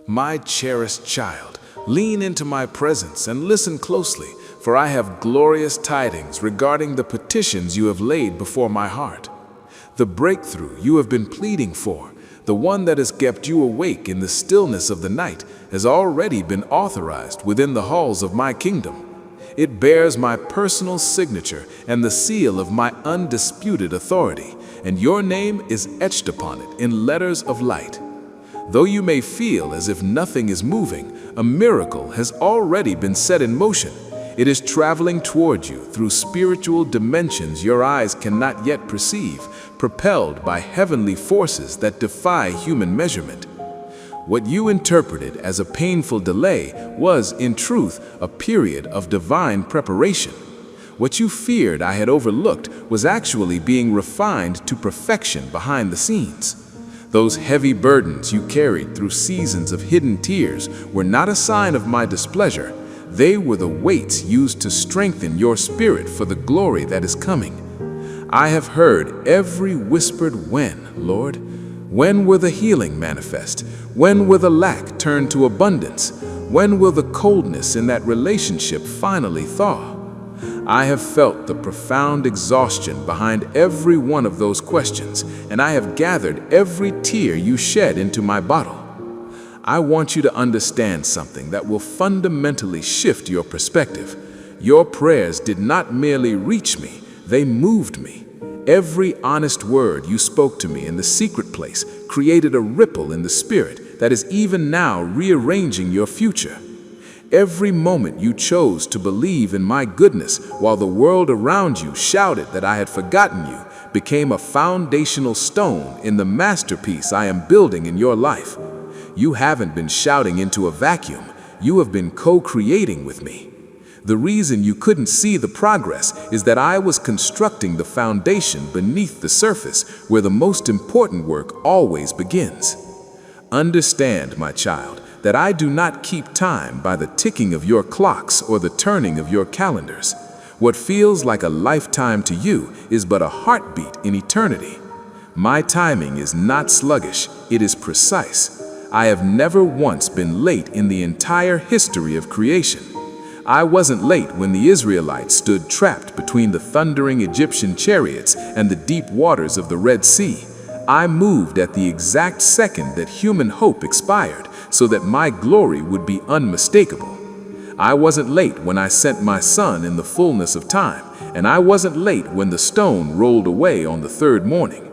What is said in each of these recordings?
My cherished child, lean into my presence and listen closely, for I have glorious tidings regarding the petitions you have laid before my heart. The breakthrough you have been pleading for, the one that has kept you awake in the stillness of the night, has already been authorized within the halls of my kingdom. It bears my personal signature and the seal of my undisputed authority, and your name is etched upon it in letters of light. Though you may feel as if nothing is moving, a miracle has already been set in motion. It is traveling toward you through spiritual dimensions your eyes cannot yet perceive, propelled by heavenly forces that defy human measurement. What you interpreted as a painful delay was, in truth, a period of divine preparation. What you feared I had overlooked was actually being refined to perfection behind the scenes. Those heavy burdens you carried through seasons of hidden tears were not a sign of my displeasure. They were the weights used to strengthen your spirit for the glory that is coming. I have heard every whispered when, Lord. When will the healing manifest? When will the lack turn to abundance? When will the coldness in that relationship finally thaw? I have felt the profound exhaustion behind every one of those questions, and I have gathered every tear you shed into my bottle. I want you to understand something that will fundamentally shift your perspective. Your prayers did not merely reach me, they moved me. Every honest word you spoke to me in the secret place created a ripple in the spirit that is even now rearranging your future. Every moment you chose to believe in my goodness while the world around you shouted that I had forgotten you became a foundational stone in the masterpiece I am building in your life. You haven't been shouting into a vacuum, you have been co-creating with me. The reason you couldn't see the progress is that I was constructing the foundation beneath the surface where the most important work always begins. Understand, my child, that I do not keep time by the ticking of your clocks or the turning of your calendars. What feels like a lifetime to you is but a heartbeat in eternity. My timing is not sluggish, it is precise. I have never once been late in the entire history of creation. I wasn't late when the Israelites stood trapped between the thundering Egyptian chariots and the deep waters of the Red Sea. I moved at the exact second that human hope expired, so that my glory would be unmistakable. I wasn't late when I sent my son in the fullness of time, and I wasn't late when the stone rolled away on the third morning.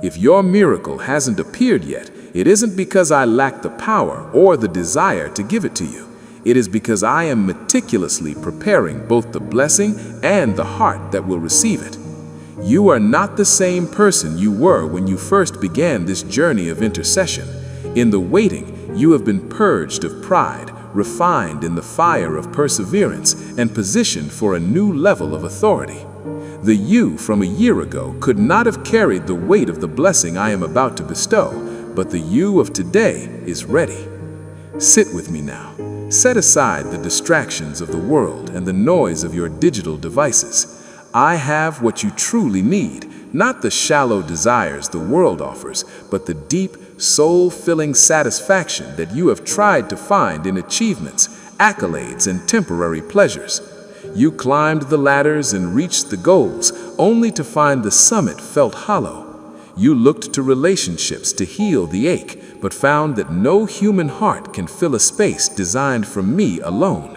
If your miracle hasn't appeared yet, it isn't because I lack the power or the desire to give it to you. It is because I am meticulously preparing both the blessing and the heart that will receive it. You are not the same person you were when you first began this journey of intercession. In the waiting, you have been purged of pride, refined in the fire of perseverance, and positioned for a new level of authority. The you from a year ago could not have carried the weight of the blessing I am about to bestow, but the you of today is ready. Sit with me now. Set aside the distractions of the world and the noise of your digital devices. I have what you truly need, not the shallow desires the world offers, but the deep, soul-filling satisfaction that you have tried to find in achievements, accolades, and temporary pleasures. You climbed the ladders and reached the goals, only to find the summit felt hollow. You looked to relationships to heal the ache, but found that no human heart can fill a space designed for me alone.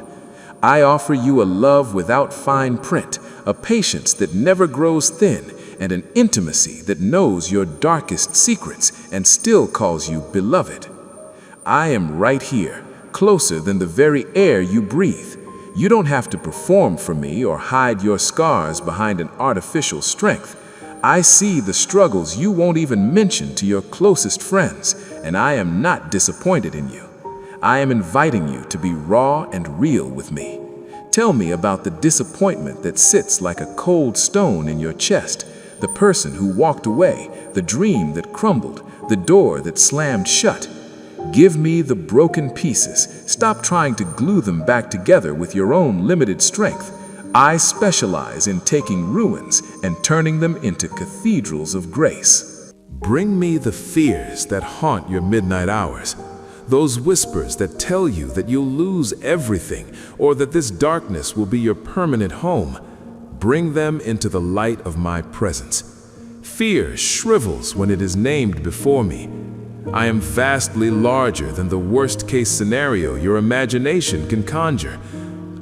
I offer you a love without fine print, a patience that never grows thin, and an intimacy that knows your darkest secrets and still calls you beloved. I am right here, closer than the very air you breathe. You don't have to perform for me or hide your scars behind an artificial strength. I see the struggles you won't even mention to your closest friends, and I am not disappointed in you. I am inviting you to be raw and real with me. Tell me about the disappointment that sits like a cold stone in your chest, the person who walked away, the dream that crumbled, the door that slammed shut. Give me the broken pieces. Stop trying to glue them back together with your own limited strength. I specialize in taking ruins and turning them into cathedrals of grace. Bring me the fears that haunt your midnight hours, those whispers that tell you that you'll lose everything or that this darkness will be your permanent home. Bring them into the light of my presence. Fear shrivels when it is named before me. I am vastly larger than the worst-case scenario your imagination can conjure.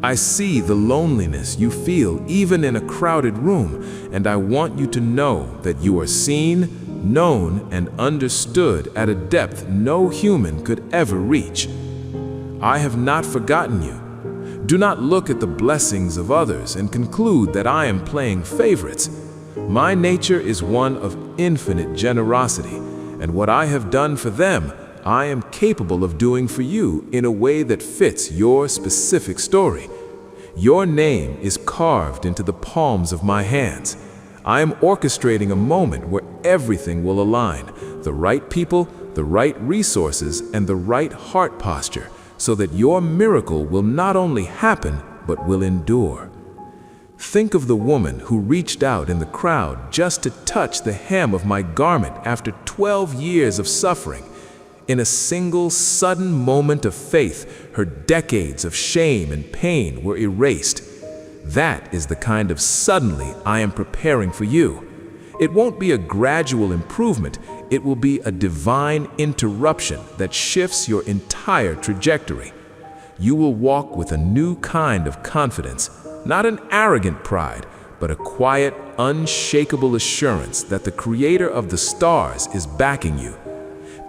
I see the loneliness you feel even in a crowded room, and I want you to know that you are seen, known, and understood at a depth no human could ever reach. I have not forgotten you. Do not look at the blessings of others and conclude that I am playing favorites. My nature is one of infinite generosity, and what I have done for them, I am capable of doing for you in a way that fits your specific story. Your name is carved into the palms of my hands. I am orchestrating a moment where everything will align, the right people, the right resources, and the right heart posture, so that your miracle will not only happen, but will endure. Think of the woman who reached out in the crowd just to touch the hem of my garment after 12 years of suffering. In a single sudden moment of faith, her decades of shame and pain were erased. That is the kind of suddenly I am preparing for you. It won't be a gradual improvement, it will be a divine interruption that shifts your entire trajectory. You will walk with a new kind of confidence, not an arrogant pride, but a quiet, unshakable assurance that the Creator of the stars is backing you.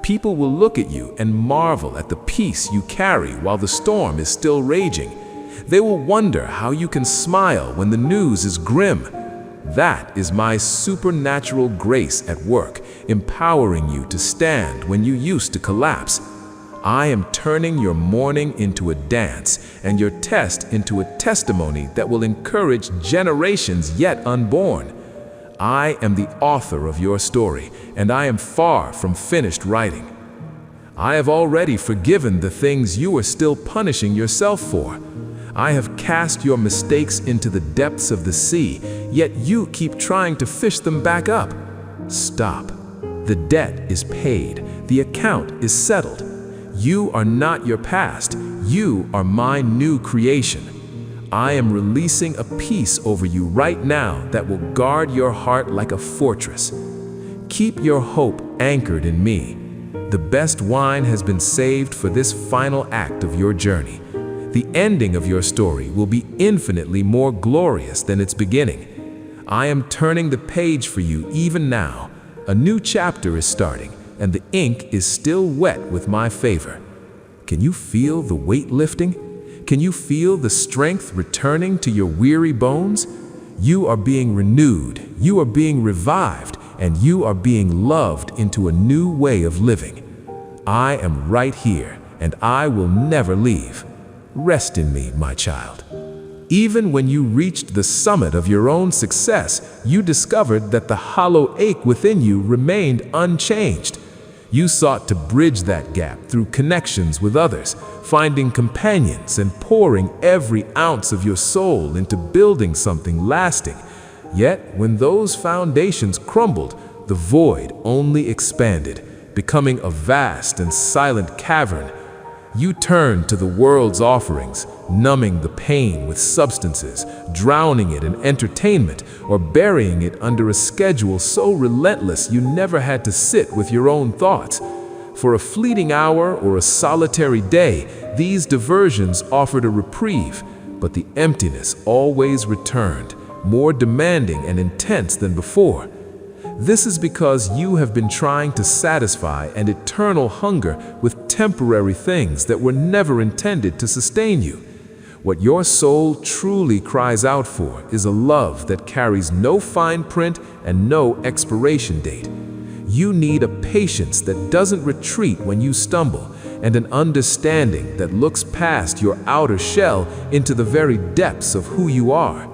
People will look at you and marvel at the peace you carry while the storm is still raging. They will wonder how you can smile when the news is grim. That is my supernatural grace at work, empowering you to stand when you used to collapse. I am turning your mourning into a dance and your test into a testimony that will encourage generations yet unborn. I am the author of your story, and I am far from finished writing. I have already forgiven the things you are still punishing yourself for. I have cast your mistakes into the depths of the sea, yet you keep trying to fish them back up. Stop. The debt is paid. The account is settled. You are not your past. You are my new creation. I am releasing a peace over you right now that will guard your heart like a fortress. Keep your hope anchored in me. The best wine has been saved for this final act of your journey. The ending of your story will be infinitely more glorious than its beginning. I am turning the page for you even now. A new chapter is starting, and the ink is still wet with my favor. Can you feel the weight lifting? Can you feel the strength returning to your weary bones? You are being renewed, you are being revived, and you are being loved into a new way of living. I am right here, and I will never leave. Rest in me, my child. Even when you reached the summit of your own success, you discovered that the hollow ache within you remained unchanged. You sought to bridge that gap through connections with others, finding companions and pouring every ounce of your soul into building something lasting. Yet, when those foundations crumbled, the void only expanded, becoming a vast and silent cavern. You turned to the world's offerings, numbing the pain with substances, drowning it in entertainment, or burying it under a schedule so relentless you never had to sit with your own thoughts. For a fleeting hour or a solitary day, these diversions offered a reprieve, but the emptiness always returned, more demanding and intense than before. This is because you have been trying to satisfy an eternal hunger with temporary things that were never intended to sustain you. What your soul truly cries out for is a love that carries no fine print and no expiration date. You need a patience that doesn't retreat when you stumble, and an understanding that looks past your outer shell into the very depths of who you are.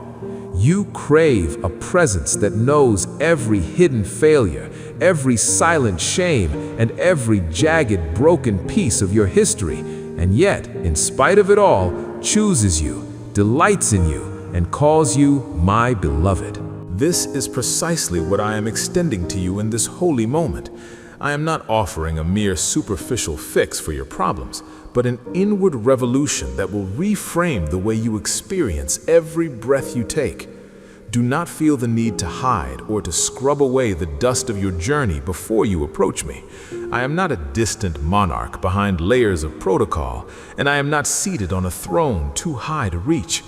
You crave a presence that knows every hidden failure, every silent shame, and every jagged, broken piece of your history, and yet, in spite of it all, chooses you, delights in you, and calls you my beloved. This is precisely what I am extending to you in this holy moment. I am not offering a mere superficial fix for your problems, but an inward revolution that will reframe the way you experience every breath you take. Do not feel the need to hide or to scrub away the dust of your journey before you approach me. I am not a distant monarch behind layers of protocol, and I am not seated on a throne too high to reach.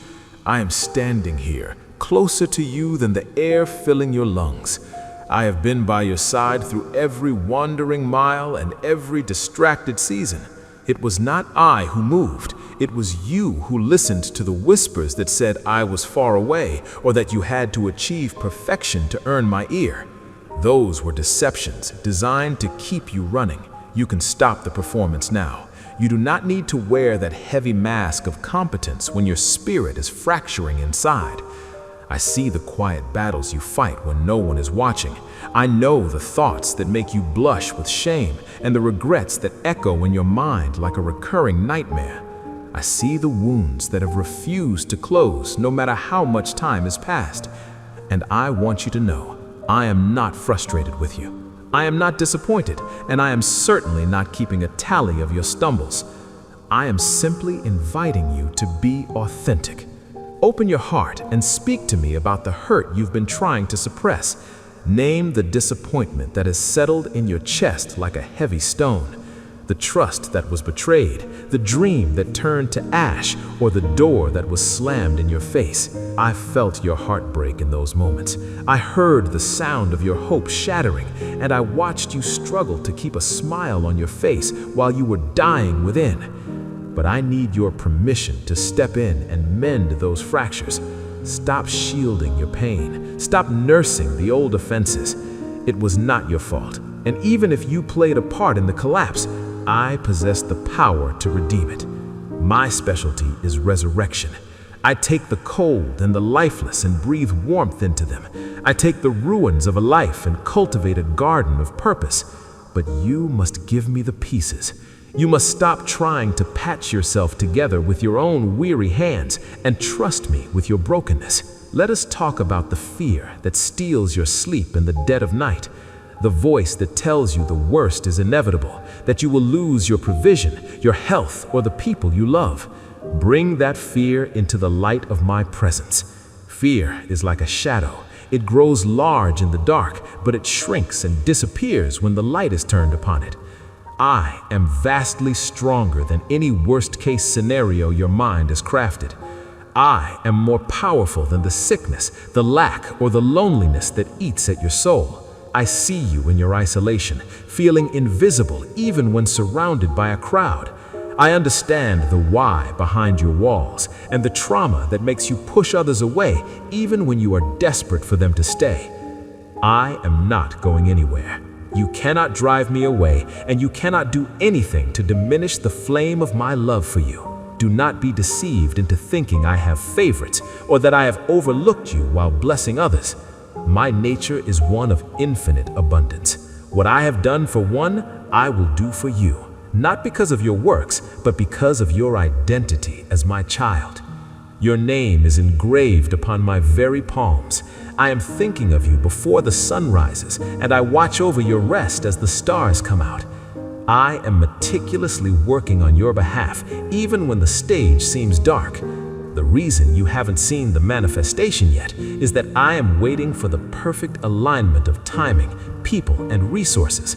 I am standing here, closer to you than the air filling your lungs. I have been by your side through every wandering mile and every distracted season. It was not I who moved. It was you who listened to the whispers that said I was far away or that you had to achieve perfection to earn my ear. Those were deceptions designed to keep you running. You can stop the performance now. You do not need to wear that heavy mask of competence when your spirit is fracturing inside. I see the quiet battles you fight when no one is watching. I know the thoughts that make you blush with shame and the regrets that echo in your mind like a recurring nightmare. I see the wounds that have refused to close no matter how much time has passed. And I want you to know, I am not frustrated with you. I am not disappointed, and I am certainly not keeping a tally of your stumbles. I am simply inviting you to be authentic. Open your heart and speak to me about the hurt you've been trying to suppress. Name the disappointment that has settled in your chest like a heavy stone. The trust that was betrayed, the dream that turned to ash, or the door that was slammed in your face. I felt your heart break in those moments. I heard the sound of your hope shattering, and I watched you struggle to keep a smile on your face while you were dying within. But I need your permission to step in and mend those fractures. Stop shielding your pain. Stop nursing the old offenses. It was not your fault, and even if you played a part in the collapse, I possess the power to redeem it. My specialty is resurrection. I take the cold and the lifeless and breathe warmth into them. I take the ruins of a life and cultivate a garden of purpose. But you must give me the pieces. You must stop trying to patch yourself together with your own weary hands and trust me with your brokenness. Let us talk about the fear that steals your sleep in the dead of night. The voice that tells you the worst is inevitable, that you will lose your provision, your health, or the people you love. Bring that fear into the light of my presence. Fear is like a shadow. It grows large in the dark, but it shrinks and disappears when the light is turned upon it. I am vastly stronger than any worst-case scenario your mind has crafted. I am more powerful than the sickness, the lack, or the loneliness that eats at your soul. I see you in your isolation, feeling invisible even when surrounded by a crowd. I understand the why behind your walls and the trauma that makes you push others away even when you are desperate for them to stay. I am not going anywhere. You cannot drive me away, and you cannot do anything to diminish the flame of my love for you. Do not be deceived into thinking I have favorites or that I have overlooked you while blessing others. My nature is one of infinite abundance. What I have done for one, I will do for you, not because of your works, but because of your identity as my child. Your name is engraved upon my very palms. I am thinking of you before the sun rises, and I watch over your rest as the stars come out. I am meticulously working on your behalf, even when the stage seems dark. The reason you haven't seen the manifestation yet is that I am waiting for the perfect alignment of timing, people, and resources.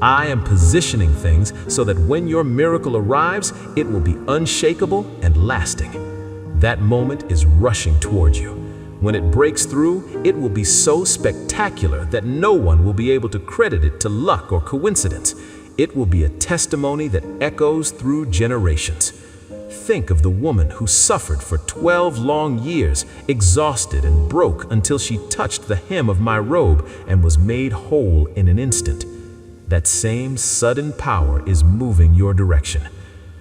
I am positioning things so that when your miracle arrives, it will be unshakable and lasting. That moment is rushing toward you. When it breaks through, it will be so spectacular that no one will be able to credit it to luck or coincidence. It will be a testimony that echoes through generations. Think of the woman who suffered for 12 long years, exhausted and broke until she touched the hem of my robe and was made whole in an instant. That same sudden power is moving your direction.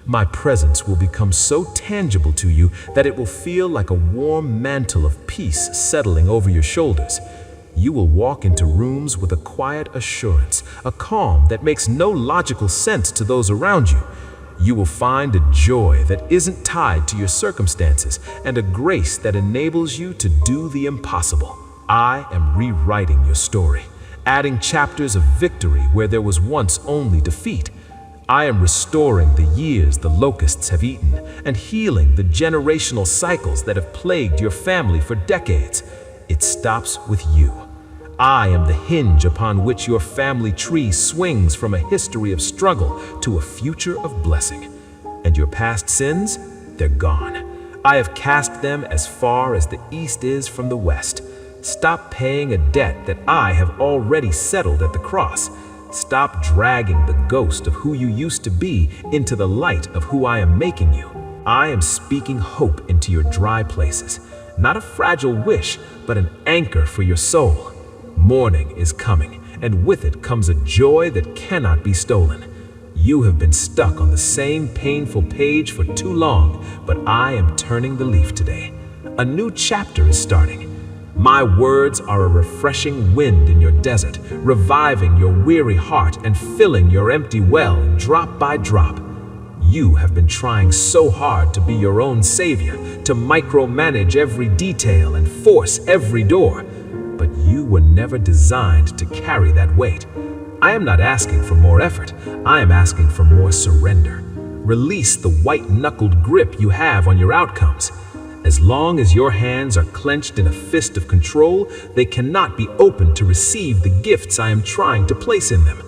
My presence will become so tangible to you that it will feel like a warm mantle of peace settling over your shoulders. You will walk into rooms with a quiet assurance, a calm that makes no logical sense to those around you. You will find a joy that isn't tied to your circumstances and a grace that enables you to do the impossible. I am rewriting your story, adding chapters of victory where there was once only defeat. I am restoring the years the locusts have eaten and healing the generational cycles that have plagued your family for decades. It stops with you. I am the hinge upon which your family tree swings from a history of struggle to a future of blessing. And your past sins, they're gone. I have cast them as far as the east is from the west. Stop paying a debt that I have already settled at the cross. Stop dragging the ghost of who you used to be into the light of who I am making you. I am speaking hope into your dry places, not a fragile wish, but an anchor for your soul. Morning is coming, and with it comes a joy that cannot be stolen. You have been stuck on the same painful page for too long, but I am turning the leaf today. A new chapter is starting. My words are a refreshing wind in your desert, reviving your weary heart and filling your empty well drop by drop. You have been trying so hard to be your own savior, to micromanage every detail and force every door. But you were never designed to carry that weight. I am not asking for more effort. I am asking for more surrender. Release the white-knuckled grip you have on your outcomes. As long as your hands are clenched in a fist of control, they cannot be opened to receive the gifts I am trying to place in them.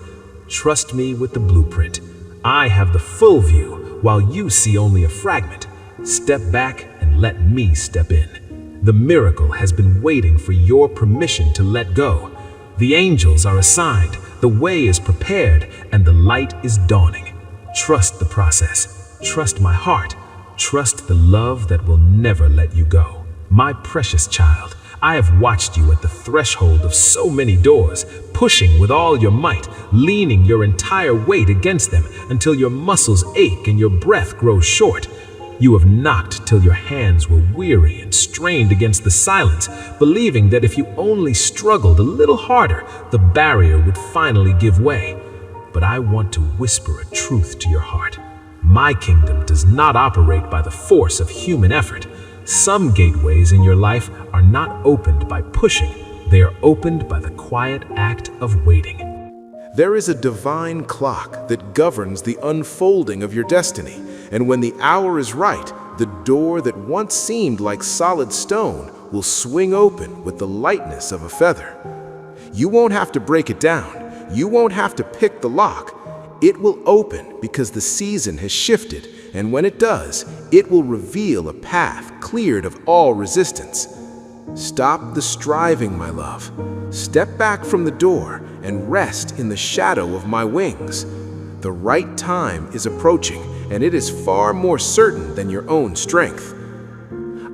Trust me with the blueprint. I have the full view, while you see only a fragment. Step back and let me step in. The miracle has been waiting for your permission to let go. The angels are assigned, the way is prepared, and the light is dawning. Trust the process. Trust my heart. Trust the love that will never let you go. My precious child, I have watched you at the threshold of so many doors, pushing with all your might, leaning your entire weight against them until your muscles ache and your breath grows short. You have knocked till your hands were weary and strained against the silence, believing that if you only struggled a little harder, the barrier would finally give way. But I want to whisper a truth to your heart. My kingdom does not operate by the force of human effort. Some gateways in your life are not opened by pushing. They are opened by the quiet act of waiting. There is a divine clock that governs the unfolding of your destiny, and when the hour is right, the door that once seemed like solid stone will swing open with the lightness of a feather. You won't have to break it down. You won't have to pick the lock. It will open because the season has shifted, and when it does, it will reveal a path cleared of all resistance. Stop the striving, my love. Step back from the door and rest in the shadow of my wings. The right time is approaching, and it is far more certain than your own strength.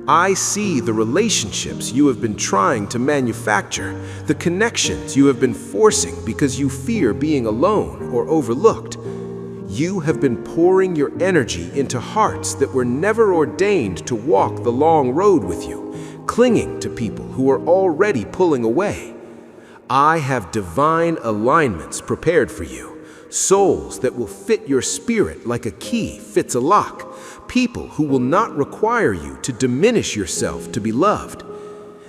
I see the relationships you have been trying to manufacture, the connections you have been forcing because you fear being alone or overlooked. You have been pouring your energy into hearts that were never ordained to walk the long road with you, clinging to people who are already pulling away. I have divine alignments prepared for you, souls that will fit your spirit like a key fits a lock, people who will not require you to diminish yourself to be loved.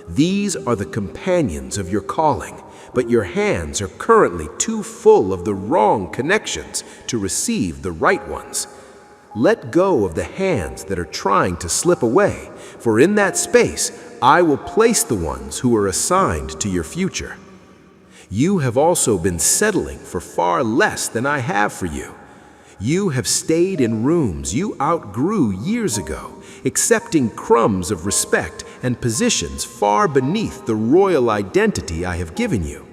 These are the companions of your calling, but your hands are currently too full of the wrong connections to receive the right ones. Let go of the hands that are trying to slip away, for in that space, I will place the ones who are assigned to your future. You have also been settling for far less than I have for you. You have stayed in rooms you outgrew years ago, accepting crumbs of respect and positions far beneath the royal identity I have given you.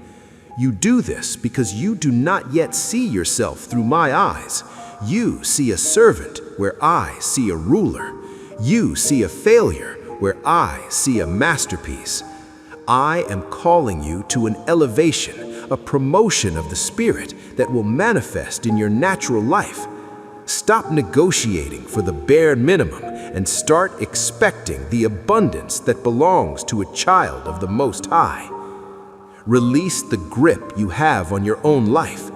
You do this because you do not yet see yourself through my eyes. You see a servant where I see a ruler. You see a failure where I see a masterpiece. I am calling you to an elevation, a promotion of the spirit that will manifest in your natural life. Stop negotiating for the bare minimum and start expecting the abundance that belongs to a child of the Most High. Release the grip you have on your own life.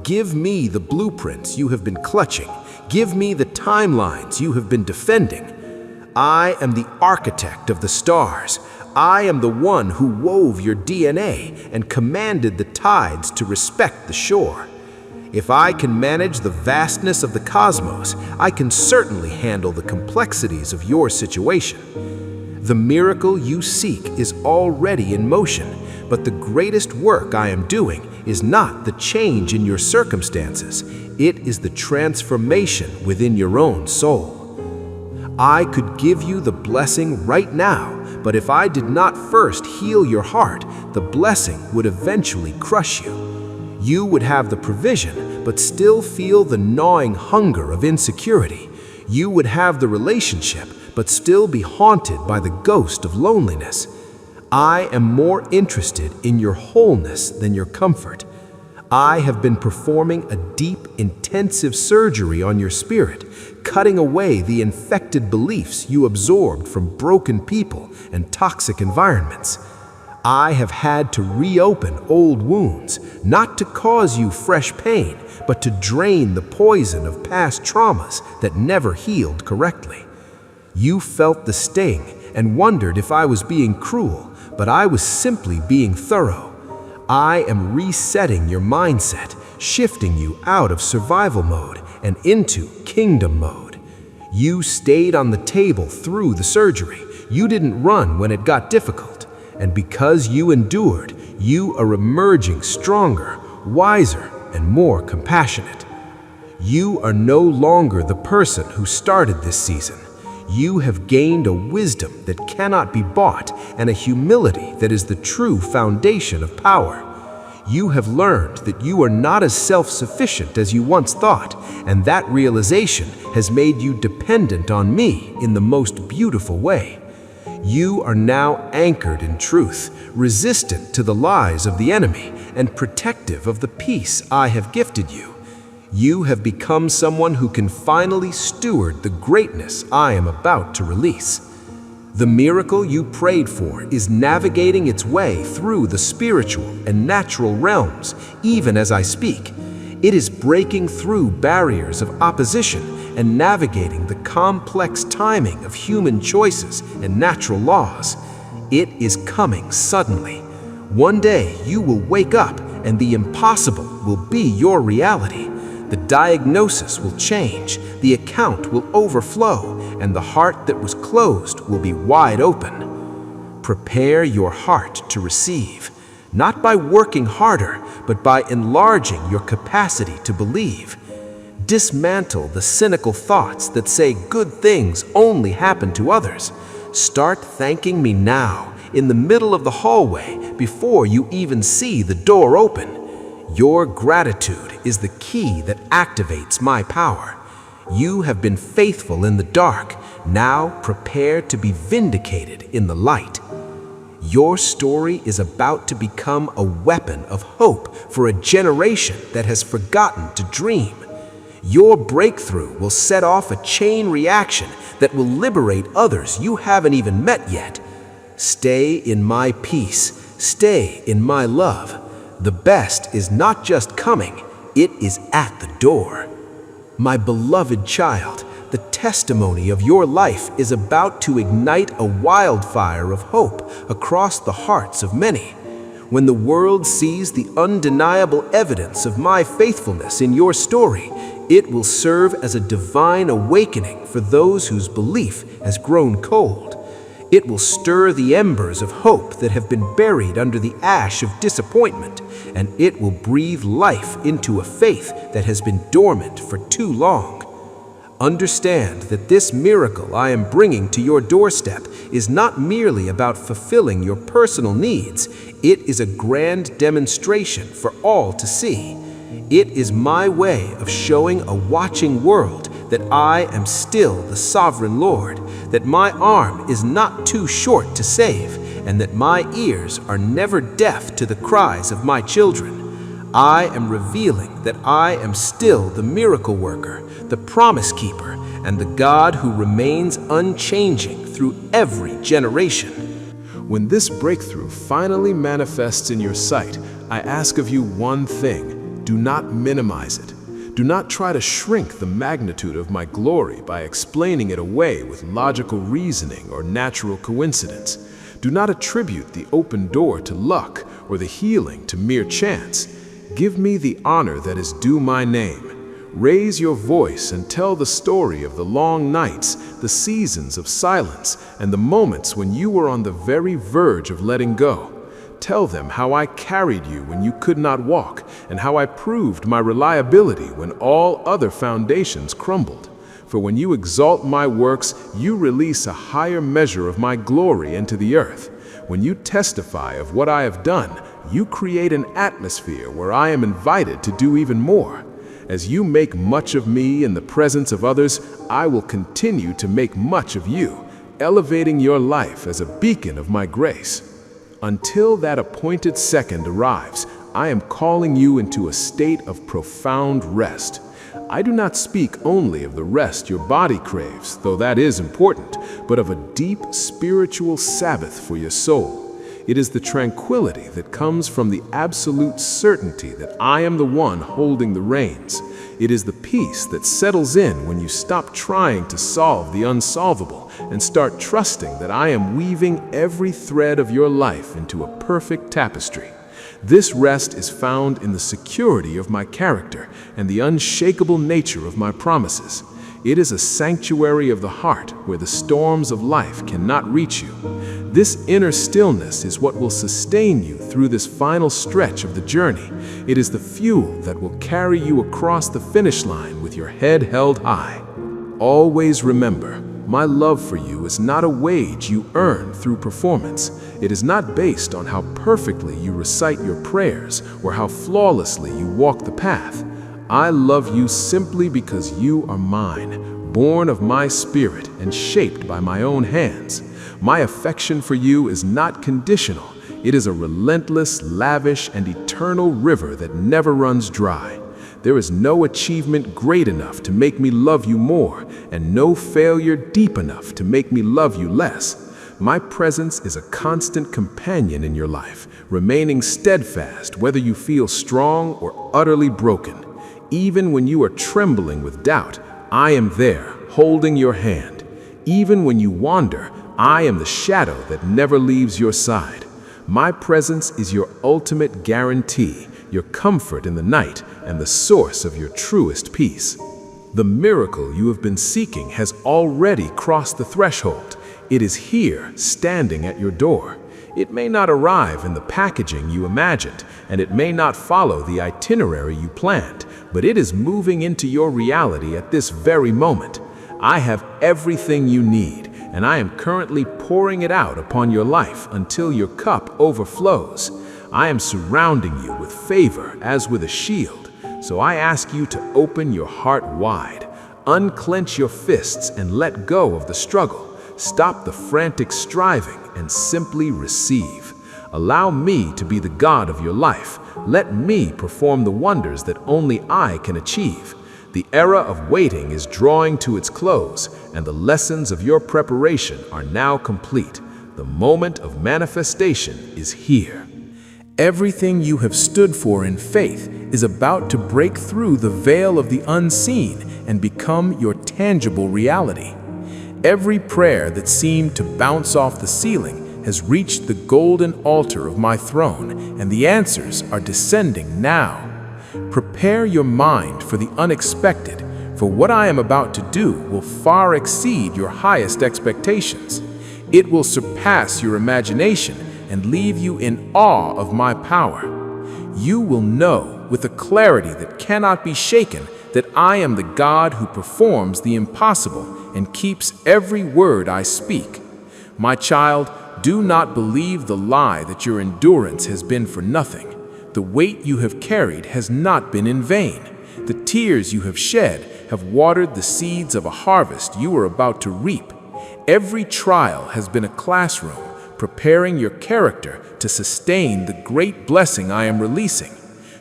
Give me the blueprints you have been clutching. Give me the timelines you have been defending. I am the architect of the stars. I am the one who wove your DNA and commanded the tides to respect the shore. If I can manage the vastness of the cosmos, I can certainly handle the complexities of your situation. The miracle you seek is already in motion, but the greatest work I am doing is not the change in your circumstances, it is the transformation within your own soul. I could give you the blessing right now, but if I did not first heal your heart, the blessing would eventually crush you. You would have the provision, but still feel the gnawing hunger of insecurity. You would have the relationship, but still be haunted by the ghost of loneliness. I am more interested in your wholeness than your comfort. I have been performing a deep, intensive surgery on your spirit, cutting away the infected beliefs you absorbed from broken people and toxic environments. I have had to reopen old wounds, not to cause you fresh pain, but to drain the poison of past traumas that never healed correctly. You felt the sting and wondered if I was being cruel, but I was simply being thorough. I am resetting your mindset, shifting you out of survival mode and into kingdom mode. You stayed on the table through the surgery. You didn't run when it got difficult. And because you endured, you are emerging stronger, wiser, and more compassionate. You are no longer the person who started this season. You have gained a wisdom that cannot be bought and a humility that is the true foundation of power. You have learned that you are not as self-sufficient as you once thought, and that realization has made you dependent on me in the most beautiful way. You are now anchored in truth, resistant to the lies of the enemy, and protective of the peace I have gifted you. You have become someone who can finally steward the greatness I am about to release. The miracle you prayed for is navigating its way through the spiritual and natural realms, even as I speak. It is breaking through barriers of opposition and navigating the complex timing of human choices and natural laws. It is coming suddenly. One day you will wake up and the impossible will be your reality. The diagnosis will change, the account will overflow, and the heart that was closed will be wide open. Prepare your heart to receive, not by working harder, but by enlarging your capacity to believe. Dismantle the cynical thoughts that say good things only happen to others. Start thanking me now, in the middle of the hallway, before you even see the door open. Your gratitude is the key that activates my power. You have been faithful in the dark, now prepare to be vindicated in the light. Your story is about to become a weapon of hope for a generation that has forgotten to dream. Your breakthrough will set off a chain reaction that will liberate others you haven't even met yet. Stay in my peace, stay in my love. The best is not just coming, it is at the door. My beloved child, the testimony of your life is about to ignite a wildfire of hope across the hearts of many. When the world sees the undeniable evidence of my faithfulness in your story, it will serve as a divine awakening for those whose belief has grown cold. It will stir the embers of hope that have been buried under the ash of disappointment, and it will breathe life into a faith that has been dormant for too long. Understand that this miracle I am bringing to your doorstep is not merely about fulfilling your personal needs, it is a grand demonstration for all to see. It is my way of showing a watching world that I am still the sovereign Lord, that my arm is not too short to save, and that my ears are never deaf to the cries of my children. I am revealing that I am still the miracle worker, the promise keeper, and the God who remains unchanging through every generation. When this breakthrough finally manifests in your sight, I ask of you one thing: do not minimize it. Do not try to shrink the magnitude of my glory by explaining it away with logical reasoning or natural coincidence. Do not attribute the open door to luck or the healing to mere chance. Give me the honor that is due my name. Raise your voice and tell the story of the long nights, the seasons of silence, and the moments when you were on the very verge of letting go. Tell them how I carried you when you could not walk, and how I proved my reliability when all other foundations crumbled. For when you exalt my works, you release a higher measure of my glory into the earth. When you testify of what I have done, you create an atmosphere where I am invited to do even more. As you make much of me in the presence of others, I will continue to make much of you, elevating your life as a beacon of my grace. Until that appointed second arrives, I am calling you into a state of profound rest. I do not speak only of the rest your body craves, though that is important, but of a deep spiritual Sabbath for your soul. It is the tranquility that comes from the absolute certainty that I am the one holding the reins. It is the peace that settles in when you stop trying to solve the unsolvable and start trusting that I am weaving every thread of your life into a perfect tapestry. This rest is found in the security of my character and the unshakable nature of my promises. It is a sanctuary of the heart where the storms of life cannot reach you. This inner stillness is what will sustain you through this final stretch of the journey. It is the fuel that will carry you across the finish line with your head held high. Always remember, my love for you is not a wage you earn through performance. It is not based on how perfectly you recite your prayers or how flawlessly you walk the path. I love you simply because you are mine, born of my spirit and shaped by my own hands. My affection for you is not conditional. It is a relentless, lavish, and eternal river that never runs dry. There is no achievement great enough to make me love you more, and no failure deep enough to make me love you less. My presence is a constant companion in your life, remaining steadfast whether you feel strong or utterly broken. Even when you are trembling with doubt, I am there, holding your hand. Even when you wander, I am the shadow that never leaves your side. My presence is your ultimate guarantee, your comfort in the night, and the source of your truest peace. The miracle you have been seeking has already crossed the threshold. It is here, standing at your door. It may not arrive in the packaging you imagined, and it may not follow the itinerary you planned, but it is moving into your reality at this very moment. I have everything you need, and I am currently pouring it out upon your life until your cup overflows. I am surrounding you with favor as with a shield, so I ask you to open your heart wide, unclench your fists and let go of the struggle. Stop the frantic striving and simply receive. Allow me to be the God of your life. Let me perform the wonders that only I can achieve. The era of waiting is drawing to its close, and the lessons of your preparation are now complete. The moment of manifestation is here. Everything you have stood for in faith is about to break through the veil of the unseen and become your tangible reality. Every prayer that seemed to bounce off the ceiling has reached the golden altar of my throne, and the answers are descending now. Prepare your mind for the unexpected, for what I am about to do will far exceed your highest expectations. It will surpass your imagination and leave you in awe of my power. You will know with a clarity that cannot be shaken that I am the God who performs the impossible and keeps every word I speak. My child, do not believe the lie that your endurance has been for nothing. The weight you have carried has not been in vain. The tears you have shed have watered the seeds of a harvest you are about to reap. Every trial has been a classroom, preparing your character to sustain the great blessing I am releasing.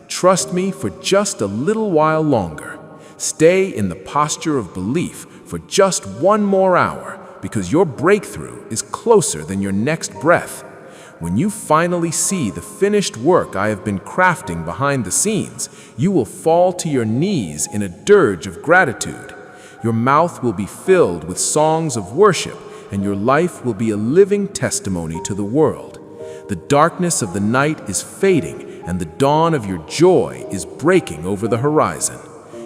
Trust me for just a little while longer. Stay in the posture of belief for just one more hour, because your breakthrough is closer than your next breath. When you finally see the finished work I have been crafting behind the scenes, you will fall to your knees in a dirge of gratitude. Your mouth will be filled with songs of worship, and your life will be a living testimony to the world. The darkness of the night is fading, and the dawn of your joy is breaking over the horizon.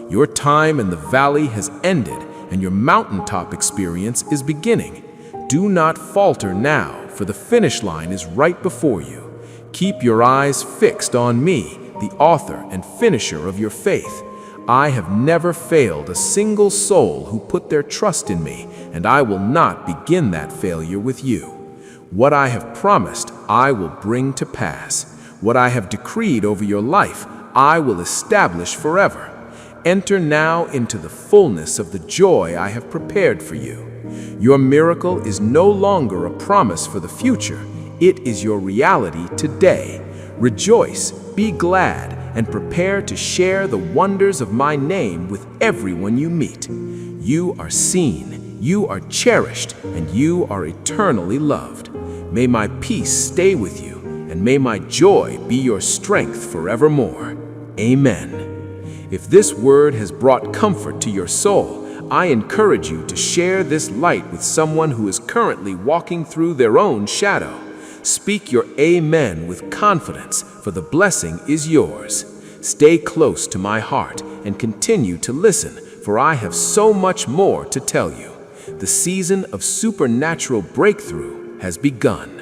Your time in the valley has ended, and your mountaintop experience is beginning. Do not falter now, for the finish line is right before you. Keep your eyes fixed on me, the author and finisher of your faith. I have never failed a single soul who put their trust in me, and I will not begin that failure with you. What I have promised, I will bring to pass. What I have decreed over your life, I will establish forever. Enter now into the fullness of the joy I have prepared for you. Your miracle is no longer a promise for the future. It is your reality today. Rejoice, be glad, and prepare to share the wonders of my name with everyone you meet. You are seen, you are cherished, and you are eternally loved. May my peace stay with you, and may my joy be your strength forevermore. Amen. If this word has brought comfort to your soul, I encourage you to share this light with someone who is currently walking through their own shadow. Speak your amen with confidence, for the blessing is yours. Stay close to my heart and continue to listen, for I have so much more to tell you. The season of supernatural breakthrough has begun.